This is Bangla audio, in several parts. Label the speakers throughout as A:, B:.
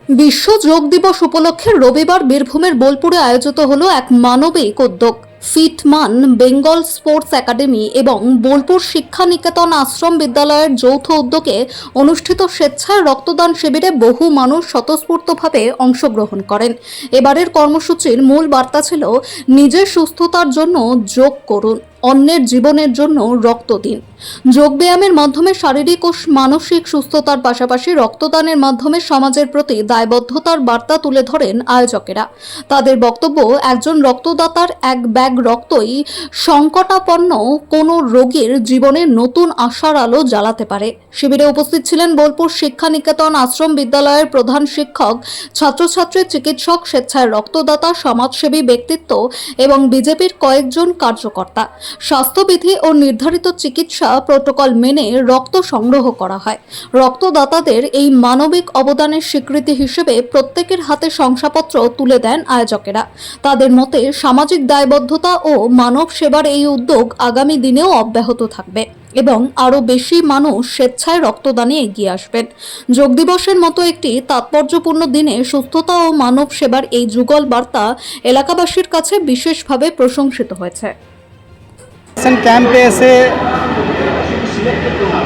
A: বিশ্ব যোগ দিবস উপলক্ষে রবিবার বীরভূমের বোলপুরে আয়োজিত হলো এক মানবিক উদ্যোগ। ফিটমান বেঙ্গল স্পোর্টস একাডেমি এবং বোলপুর শিক্ষা নিকেতন আশ্রম বিদ্যালয়ের যৌথ উদ্যোগে অনুষ্ঠিত স্বেচ্ছায় রক্তদান শিবিরে বহু মানুষ স্বতঃস্ফূর্তভাবে অংশগ্রহণ করেন। এবারের কর্মসূচির মূল বার্তা ছিল নিজের সুস্থতার জন্য যোগ করুন, অন্যের জীবনের জন্য রক্ত দিন। যোগব্যায়ামের মাধ্যমে শারীরিক ও মানসিক সুস্থতার পাশাপাশি রক্তদানের মাধ্যমে সমাজের প্রতি দায়বদ্ধতার বার্তা তুলে ধরেন আয়োজকেরা। তাদের বক্তব্য, একজন রক্তদাতার এক ব্যাগ রক্তই সংকটাপন্ন কোনো রোগীর জীবনে নতুন আশার আলো জ্বালাতে পারে। শিবিরে উপস্থিত ছিলেন বোলপুর শিক্ষা নিকেতন আশ্রম বিদ্যালয়ের প্রধান শিক্ষক, ছাত্রছাত্রী, চিকিৎসক, স্বেচ্ছায় রক্তদাতা, সমাজসেবী ব্যক্তিত্ব এবং বিজেপির কয়েকজন কার্যকর্তা। স্বাস্থ্যবিধি ও নির্ধারিত চিকিৎসা প্রোটোকল মেনে রক্ত সংগ্রহ করা হয়। রক্তদাতাদের এই মানবিক অবদানের স্বীকৃতি হিসেবে প্রত্যেকের হাতে শংসাপত্র তুলে দেন আয়োজকেরা। তাদের মতে সামাজিক দায়বদ্ধতা ও মানব সেবার এই উদ্যোগ আগামী দিনেও অব্যাহত থাকবে এবং আরও বেশি মানুষ স্বেচ্ছায় রক্তদানে এগিয়ে আসবেন। যোগ দিবসের মতো একটি তাৎপর্যপূর্ণ দিনে সুস্থতা ও মানব সেবার এই যুগল বার্তা এলাকাবাসীর কাছে বিশেষভাবে প্রশংসিত হয়েছে।
B: ক্যাম্পে এসে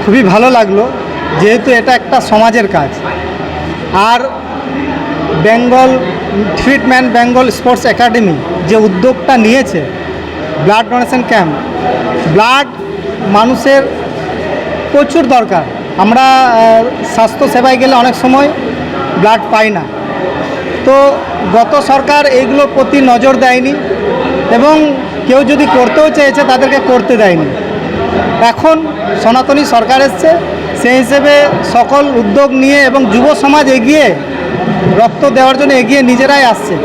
B: খুবই ভালো লাগলো, যেহেতু এটা একটা সমাজের কাজ। আর ফিটম্যান বেঙ্গল স্পোর্টস একাডেমি যে উদ্যোগটা নিয়েছে, ব্লাড ডোনেশন ক্যাম্প, ব্লাড মানুষের প্রচুর দরকার। আমরা স্বাস্থ্য সেবায় গেলে অনেক সময় ব্লাড পাই না, তো গত সরকার এইগুলোর প্রতি নজর দেয়নি এবং কেউ যদি করতেও চেয়েছে তাদেরকে করতে দেয়নি। এখন সনাতনী সরকার এসছে, সেই হিসেবে সকল উদ্যোগ নিয়ে এবং যুব সমাজ এগিয়ে রক্ত দেওয়ার জন্য এগিয়ে নিজেরাই আসছে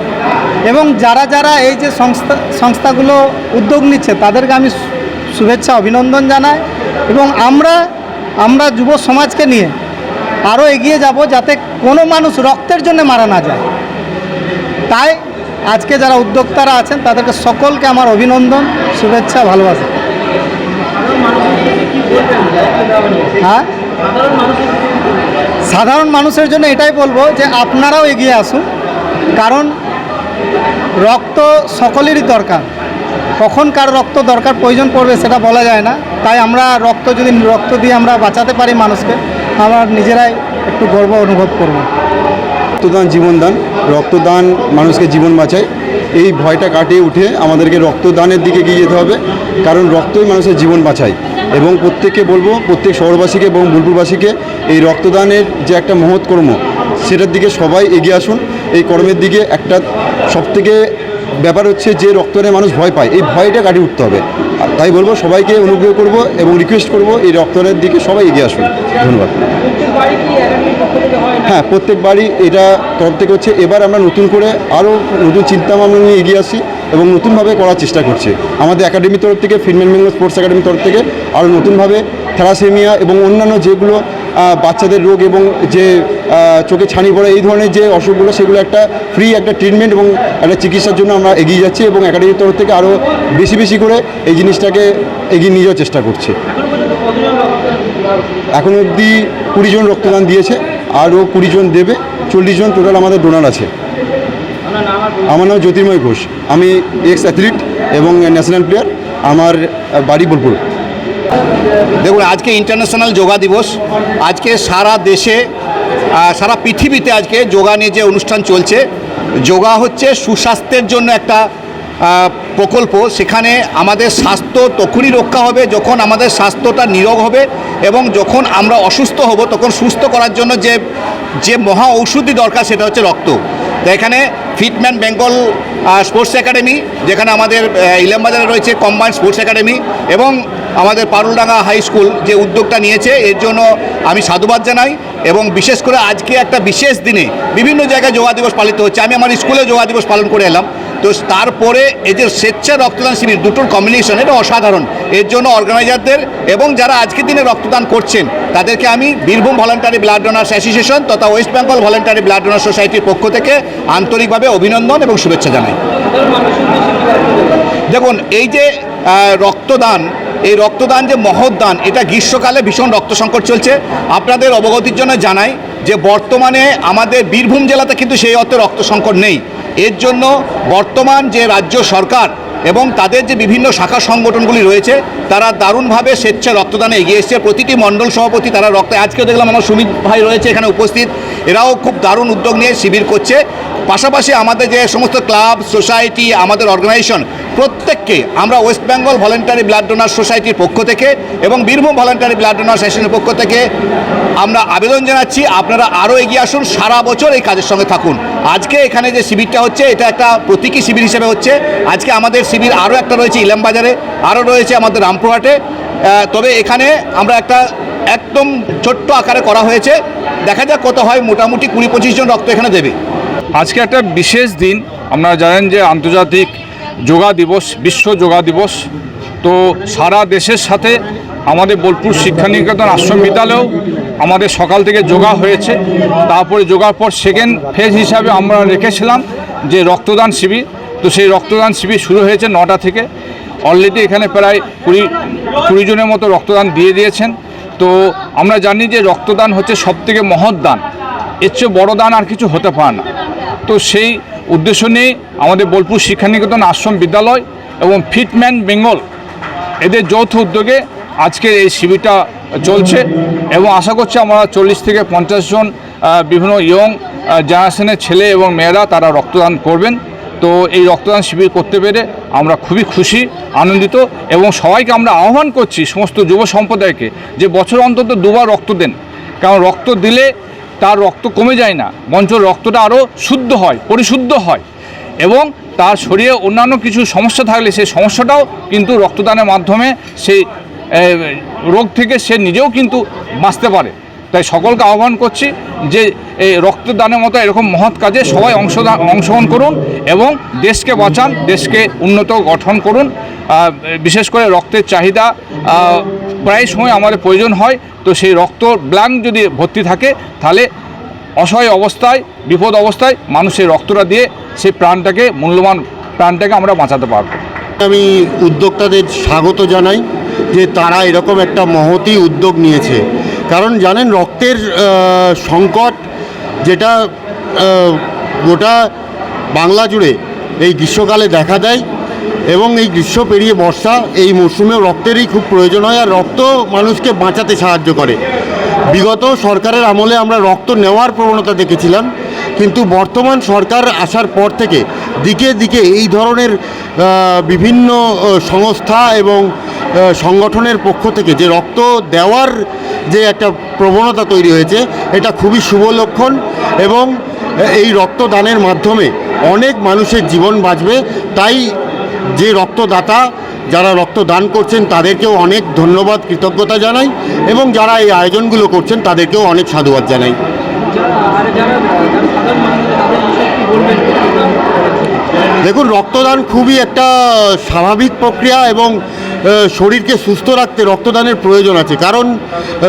B: এবং যারা যারা এই যে সংস্থাগুলো উদ্যোগ নিচ্ছে তাদেরকে আমি শুভেচ্ছা অভিনন্দন জানাই এবং আমরা যুব সমাজকে নিয়ে আরও এগিয়ে যাব, যাতে কোনো মানুষ রক্তের জন্য মারা না যায়। তাই আজকে যারা উদ্যোক্তারা আছেন তাদেরকে সকলকে আমার অভিনন্দন, শুভেচ্ছা, ভালোবাসা। হ্যাঁ, সাধারণ মানুষের জন্য এটাই বলবো যে আপনারাও এগিয়ে আসুন, কারণ রক্ত সকলেরই দরকার। কখন কার রক্ত দরকার প্রয়োজন পড়বে সেটা বলা যায় না। তাই আমরা রক্ত দিয়ে আমরা বাঁচাতে পারি মানুষকে, আমরা নিজেরাই একটু গর্ব অনুভব করব।
C: রক্তদান জীবনদান, রক্তদান মানুষকে জীবন বাঁচায়। এই ভয়টা কাটিয়ে উঠে আমাদেরকে রক্তদানের দিকে এগিয়ে যেতে হবে, কারণ রক্তই মানুষের জীবন বাঁচায়। এবং প্রত্যেককে বলবো, প্রত্যেক শহরবাসীকে এবং বোলপুরবাসীকে এই রক্তদানের যে একটা মহৎ কর্ম, সেটার দিকে সবাই এগিয়ে আসুন। এই কর্মের দিকে একটা সবথেকে ব্যাপার হচ্ছে যে রক্তদানে মানুষ ভয় পায়, এই ভয়টা কাটিয়ে উঠতে হবে। তাই বলবো, সবাইকে অনুগ্রহ করব এবং রিকোয়েস্ট করব এই রক্তদানের দিকে সবাই এগিয়ে আসুন। ধন্যবাদ। হ্যাঁ, প্রত্যেক বাড়ি এটা তরফ থেকে হচ্ছে। এবার আমরা নতুন করে আরও নতুন চিন্তাভাবনা নিয়ে এগিয়ে আসি এবং নতুনভাবে করার চেষ্টা করছি। আমাদের একাডেমির তরফ থেকে, ফিটম্যান বেঙ্গল স্পোর্টস একাডেমির তরফ থেকে আরও নতুনভাবে থ্যালাসেমিয়া এবং অন্যান্য যেগুলো বাচ্চাদের রোগ এবং যে চোখে ছানি পড়ে এই ধরনের যে অসুখগুলো, সেগুলো একটা ফ্রি একটা ট্রিটমেন্ট এবং একটা চিকিৎসার জন্য আমরা এগিয়ে যাচ্ছি এবং একাডেমির তরফ থেকে আরও বেশি বেশি করে এই জিনিসটাকে এগিয়ে নিয়ে যাওয়ার চেষ্টা করছি। এখন অবধি 20 জন রক্তদান দিয়েছে, আরও 20 জন দেবে, 40 জন টোটাল আমাদের ডোনার আছে। আমার নাম জ্যোতির্ময় ঘোষ, আমি এক্স অ্যাথলিট এবং ন্যাশনাল প্লেয়ার। আমার বাড়ি বোলপুর।
D: দেখুন, আজকে ইন্টারন্যাশনাল যোগা দিবস। আজকে সারা দেশে, সারা পৃথিবীতে আজকে যোগা নিয়ে যে অনুষ্ঠান চলছে, যোগা হচ্ছে সুস্বাস্থ্যের জন্য একটা প্রকল্প। সেখানে আমাদের স্বাস্থ্য তখনই রক্ষা হবে যখন আমাদের স্বাস্থ্যটা নীরোগ হবে এবং যখন আমরা অসুস্থ হব তখন সুস্থ করার জন্য যে মহা ঔষধি দরকার, সেটা হচ্ছে রক্ত। তো এখানে ফিটম্যান বেঙ্গল স্পোর্টস একাডেমি, যেখানে আমাদের ইলামবাজারে রয়েছে কম্বাইন্ড স্পোর্টস একাডেমি, এবং আমাদের পারুলডাঙ্গা হাই স্কুল যে উদ্যোগটা নিয়েছে, এর জন্য আমি সাধুবাদ জানাই। এবং বিশেষ করে আজকে একটা বিশেষ দিনে বিভিন্ন জায়গায় যোগা দিবস পালিত হচ্ছে। আমি আমার স্কুলে যোগা দিবস পালন করে এলাম। তো তারপরে এই যে স্বেচ্ছা রক্তদান শিবির, দুটোর কম্বিনেশন, এটা অসাধারণ। এর জন্য অর্গানাইজারদের এবং যারা আজকের দিনে রক্তদান করছেন তাদেরকে আমি Birbhum voluntary blood donors association তথা West Bengal voluntary blood donor সোসাইটির পক্ষ থেকে আন্তরিকভাবে অভিনন্দন এবং শুভেচ্ছা জানাই। দেখুন, এই যে রক্তদান, এই রক্তদান যে মহৎ দান, এটা গ্রীষ্মকালে ভীষণ রক্ত সংকট চলছে। আপনাদের অবগতির জন্য জানাই যে বর্তমানে আমাদের বীরভূম জেলাতে কিন্তু সেই অর্থে রক্ত সংকট নেই। এর জন্য বর্তমান যে রাজ্য সরকার এবং তাদের যে বিভিন্ন শাখা সংগঠনগুলি রয়েছে তারা দারুণভাবে স্বেচ্ছা রক্তদানে এগিয়ে এসছে। প্রতিটি মণ্ডল সভাপতি তারা আজকেও দেখলাম আমার সুমিত ভাই রয়েছে এখানে উপস্থিত, এরাও খুব দারুণ উদ্যোগ নিয়ে শিবির করছে। পাশাপাশি আমাদের যে সমস্ত ক্লাব, সোসাইটি, আমাদের অর্গানাইজেশন প্রত্যেককে আমরা West Bengal voluntary blood donor সোসাইটির পক্ষ থেকে এবং বীরভূম ভলেন্টারি ব্লাড ডোনার অ্যাসোসিয়েশনের পক্ষ থেকে আমরা আবেদন জানাচ্ছি আপনারা আরও এগিয়ে আসুন, সারা বছর এই কাজের সঙ্গে থাকুন। আজকে এখানে যে শিবিরটা হচ্ছে এটা একটা প্রতীকী শিবির হিসেবে হচ্ছে। আজকে আমাদের শিবির আরও একটা রয়েছে ইলামবাজারে, আরও রয়েছে আমাদের রামপুরহাটে। তবে এখানে আমরা একটা একদম ছোট্ট আকারে করা হয়েছে, দেখা যাক কত হয়, মোটামুটি 20-25 জন রক্ত এখানে দেবে।
E: আজকে একটা বিশেষ দিন, আপনারা জানেন যে আন্তর্জাতিক যোগা দিবস, বিশ্ব যোগা দিবস। তো সারা দেশের সাথে আমাদের বোলপুর শিক্ষানিকেতন আশ্রম বিদ্যালয়েও আমাদের সকাল থেকে যোগা হয়েছে। তারপরে যোগার পর সেকেন্ড ফেজ হিসাবে আমরা রেখেছিলাম যে রক্তদান শিবির। তো সেই রক্তদান শিবির শুরু হয়েছে 9টা থেকে। অলরেডি এখানে প্রায় 20 জনের মতো রক্তদান দিয়ে দিয়েছেন। তো আমরা জানি যে রক্তদান হচ্ছে সবথেকে মহৎ দান, এর চেয়ে বড় দান আর কিছু হতে পারে না। তো সেই উদ্দেশ্য নিয়ে আমাদের বোলপুর শিক্ষানিকেতন আশ্রম বিদ্যালয় এবং ফিটম্যান বেঙ্গল এদের যৌথ উদ্যোগে আজকের এই শিবিরটা চলছে এবং আশা করছি আমরা 40 থেকে 50 জন বিভিন্ন ইয়ং জেনারেশনের ছেলে এবং মেয়েরা তারা রক্তদান করবেন। তো এই রক্তদান শিবির করতে পেরে আমরা খুবই খুশি, আনন্দিত এবং সবাইকে আমরা আহ্বান করছি সমস্ত যুব সম্প্রদায়কে যে বছর অন্তত 2বার রক্ত দেন। কারণ রক্ত দিলে তার রক্ত কমে যায় না, বরঞ্চ রক্তটা আরও শুদ্ধ হয়, পরিশুদ্ধ হয় এবং তার শরীরে অন্যান্য কিছু সমস্যা থাকলে সেই সমস্যাটাও কিন্তু রক্তদানের মাধ্যমে সেই রোগ থেকে সে নিজেও কিন্তু বাঁচতে পারে। তাই সকলকে আহ্বান করছি যে এই রক্তদানের মতো এরকম মহৎ কাজে সবাই অংশগ্রহণ করুন এবং দেশকে বাঁচান, দেশকে উন্নত গঠন করুন। বিশেষ করে রক্তের চাহিদা প্রায় সময় আমাদের প্রয়োজন হয়। তো সেই রক্ত ব্ল্যাঙ্ক যদি ভর্তি থাকে তাহলে অসহায় অবস্থায়, বিপদ অবস্থায় মানুষের রক্তটা দিয়ে সেই প্রাণটাকে, মূল্যবান প্রাণটাকে আমরা বাঁচাতে পারব।
F: আমি উদ্যোক্তাদের স্বাগত জানাই যে তারা এরকম একটা মহতী উদ্যোগ নিয়েছে। কারণ জানেন রক্তের সংকট যেটা গোটা বাংলা জুড়ে এই গ্রীষ্মকালে দেখা দেয় এবং এই গ্রীষ্ম পেরিয়ে বর্ষা, এই মরশুমেও রক্তেরই খুব প্রয়োজন হয় আর রক্ত মানুষকে বাঁচাতে সাহায্য করে। বিগত সরকারের আমলে আমরা রক্ত নেওয়ার প্রবণতা দেখেছিলাম, কিন্তু বর্তমান সরকার আসার পর থেকে দিকে দিকে এই ধরনের বিভিন্ন সংস্থা এবং সংগঠনের পক্ষ থেকে যে রক্ত দেওয়ার যে একটা প্রবণতা তৈরি হয়েছে, এটা খুবই শুভ লক্ষণ এবং এই রক্তদানের মাধ্যমে অনেক মানুষের জীবন বাঁচবে। তাই যে রক্তদাতা, যারা রক্তদান করছেন তাদেরকেও অনেক ধন্যবাদ, কৃতজ্ঞতা জানাই এবং যারা এই আয়োজনগুলো করছেন তাদেরকেও অনেক সাধুবাদ জানাই। দেখুন, রক্তদান খুবই একটা স্বাভাবিক প্রক্রিয়া এবং শরীরকে সুস্থ রাখতে রক্তদানের প্রয়োজন আছে। কারণ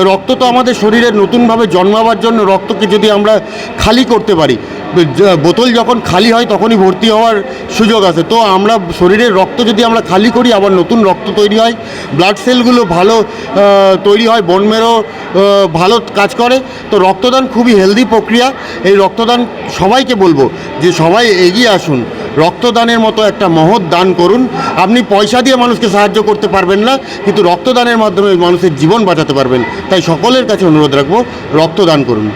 F: রক্ত তো আমাদের শরীরে নতুনভাবে জন্মাবার জন্য রক্তকে যদি আমরা খালি করতে পারি, বোতল যখন খালি হয় তখনই ভর্তি হওয়ার সুযোগ আছে। তো আমরা শরীরের রক্ত যদি আমরা খালি করি আবার নতুন রক্ত তৈরি হয়, ব্লাড সেলগুলো ভালো তৈরি হয়, বোন মেরো ভালো কাজ করে। তো রক্তদান খুবই হেলদি প্রক্রিয়া। এই রক্তদান সবাইকে বলবো যে সবাই এগিয়ে আসুন, রক্তদানের মতো একটা মহৎ দান করুন। আপনি পয়সা দিয়ে মানুষকে সাহায্য করতে পারবেন না, কিন্তু রক্তদানের মাধ্যমে মানুষের জীবন বাঁচাতে পারবেন। তাই সকলের কাছে অনুরোধ রাখবো, রক্তদান করুন।